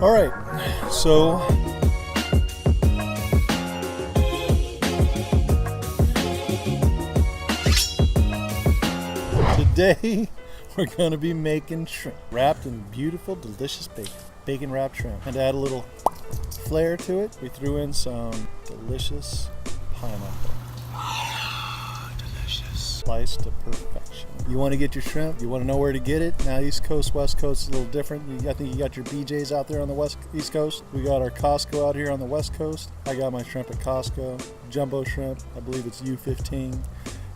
All right, so today we're going to be making shrimp wrapped in beautiful, delicious bacon wrapped shrimp. And to add a little flair to it, we threw in some delicious pineapple. Sliced to perfection. You want to get your shrimp, you want to know where to get it. Now East Coast, West Coast is a little different. I think you got your BJ's out there on the East Coast. We got our Costco out here on the West Coast. I got my shrimp at Costco. Jumbo shrimp, I believe it's U15.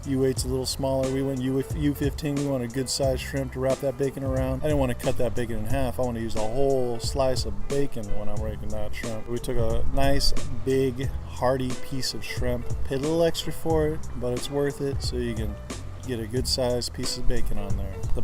U8's a little smaller. We went U15. We want a good sized shrimp to wrap that bacon around. I didn't want to cut that bacon in half. I want to use a whole slice of bacon when I'm making that shrimp. We took a nice big hearty piece of shrimp. Paid a little extra for it, but it's worth it so you can get a good sized piece of bacon on there. The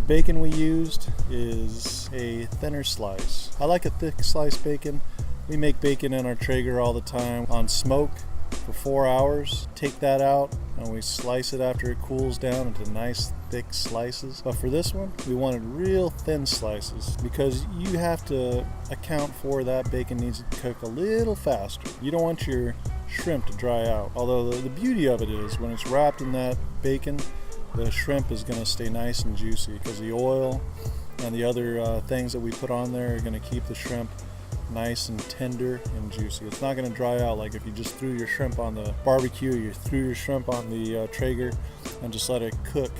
bacon we used is a thinner slice. I like a thick sliced bacon. We make bacon in our Traeger all the time on smoke for 4 hours. Take that out and we slice it after it cools down into nice thick slices. But for this one, we wanted real thin slices because you have to account for that bacon needs to cook a little faster. You don't want your shrimp to dry out. Although the beauty of it is when it's wrapped in that bacon, the shrimp is going to stay nice and juicy because the oil and the other things that we put on there are going to keep the shrimp nice and tender and juicy. It's not going to dry out like if you just threw your shrimp on the barbecue, you threw your shrimp on the Traeger and just let it cook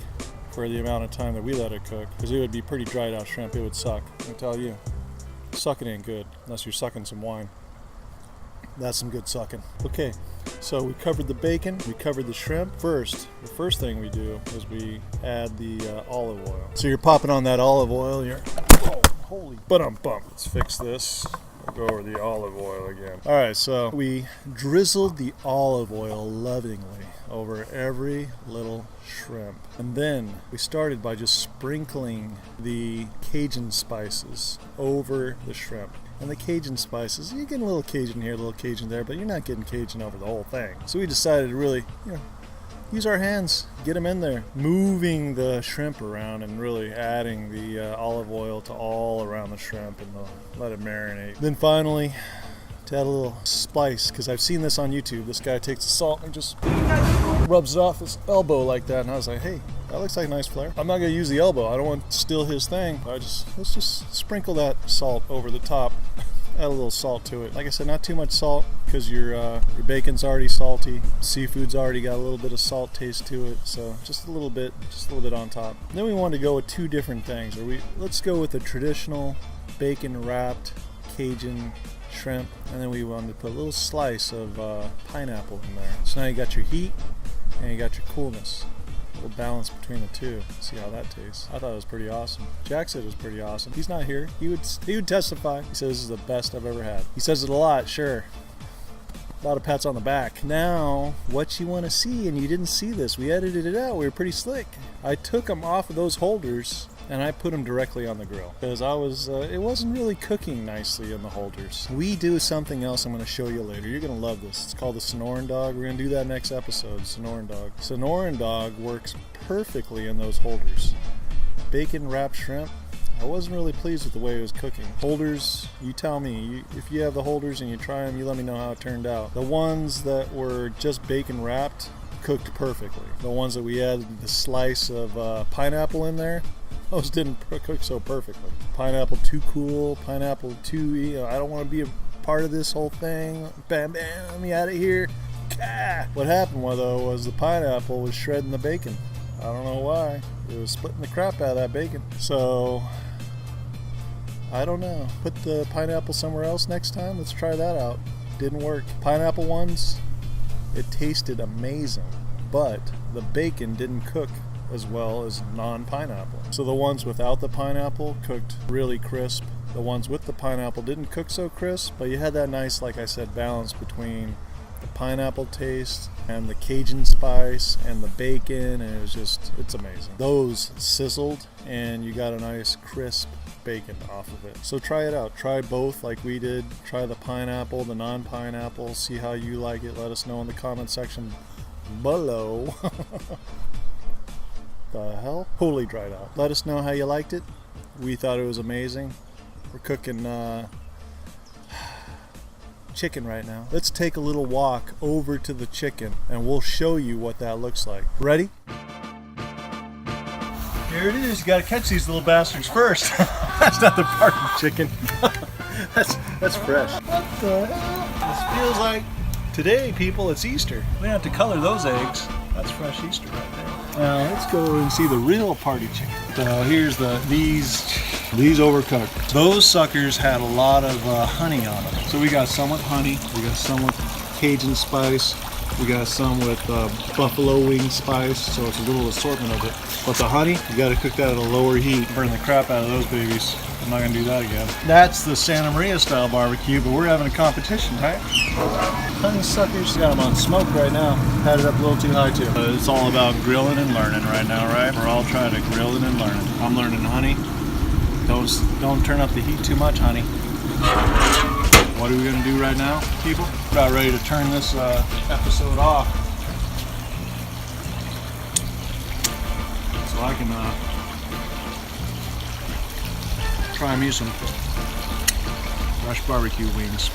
for the amount of time that we let it cook, because it would be pretty dried out shrimp. It would suck. I tell you, sucking ain't good unless you're sucking some wine. That's some good sucking. Okay, so we covered the bacon, we covered the shrimp. The first thing we do is we add the olive oil. So you're popping on that olive oil. Holy bum. Let's fix this. We'll go over the olive oil again. All right, so we drizzled the olive oil lovingly over every little shrimp. And then we started by just sprinkling the Cajun spices over the shrimp. And the Cajun spices, you're getting a little Cajun here, a little Cajun there, but you're not getting Cajun over the whole thing. So we decided to really, use our hands, get them in there, moving the shrimp around and really adding the olive oil to all around the shrimp and let it marinate. Then finally, to add a little spice, because I've seen this on YouTube. This guy takes the salt and just rubs it off his elbow like that, and I was like, hey, that looks like a nice flare. I'm not going to use the elbow. I don't want to steal his thing. Let's just sprinkle that salt over the top. Add a little salt to it. Like I said, not too much salt because your bacon's already salty. Seafood's already got a little bit of salt taste to it, so just a little bit on top. And then we wanted to go with two different things. Let's go with the traditional bacon wrapped Cajun shrimp, and then we wanted to put a little slice of pineapple in there. So now you got your heat and you got your coolness. A little balance between the two. See how that tastes. I thought it was pretty awesome. Jack said it was pretty awesome. He's not here. He would testify. He says this is the best I've ever had. He says it a lot, sure. A lot of pats on the back. Now, what you want to see, and you didn't see this, we edited it out. We were pretty slick. I took them off of those holders and I put them directly on the grill because it wasn't really cooking nicely in the holders. We do something else I'm going to show you later. You're going to love this. It's called the Sonoran dog. We're going to do that next episode. Sonoran dog. Sonoran dog works perfectly in those holders. Bacon wrapped shrimp, I wasn't really pleased with the way it was cooking. Holders, you tell me. If you have the holders and you try them, you let me know how it turned out. The ones that were just bacon wrapped cooked perfectly. The ones that we added the slice of pineapple in there, those didn't cook so perfectly. Pineapple too cool, pineapple too, I don't want to be a part of this whole thing. Bam, bam, let me out of here. Gah! What happened was the pineapple was shredding the bacon. I don't know why. It was splitting the crap out of that bacon. So, I don't know. Put the pineapple somewhere else next time. Let's try that out. Didn't work. Pineapple ones, it tasted amazing, but the bacon didn't cook as well as non-pineapple. So the ones without the pineapple cooked really crisp. The ones with the pineapple didn't cook so crisp, but you had that nice, like I said, balance between the pineapple taste and the Cajun spice and the bacon, and it's amazing. Those sizzled and you got a nice crisp bacon off of it. So try it out. Try both like we did. Try the pineapple, the non-pineapple. See how you like it. Let us know in the comment section below. The hell? Totally dried out. Let us know how you liked it. We thought it was amazing. We're cooking chicken right now. Let's take a little walk over to the chicken and we'll show you what that looks like. Ready? Here it is. You gotta catch these little bastards first. That's not the party chicken. that's fresh. What the hell? This feels like today, people, it's Easter. We don't have to color those eggs. That's fresh Easter right there. Now let's go and see the real party chicken. So here's these overcooked. Those suckers had a lot of honey on them. So we got some with honey, we got some with Cajun spice, we got some with buffalo wing spice, so it's a little assortment of it. But the honey, you gotta cook that at a lower heat. Burn the crap out of those babies. I'm not gonna do that again. That's the Santa Maria style barbecue, but we're having a competition, right? Honeysuckers, got them on smoke right now. Had it up a little too high too. It's all about grilling and learning right now, right? We're all trying to grill it and learn. I'm learning honey. Don't turn up the heat too much, honey. What are we gonna do right now, people? We're about ready to turn this episode off. So I can try me some fresh barbecue wings.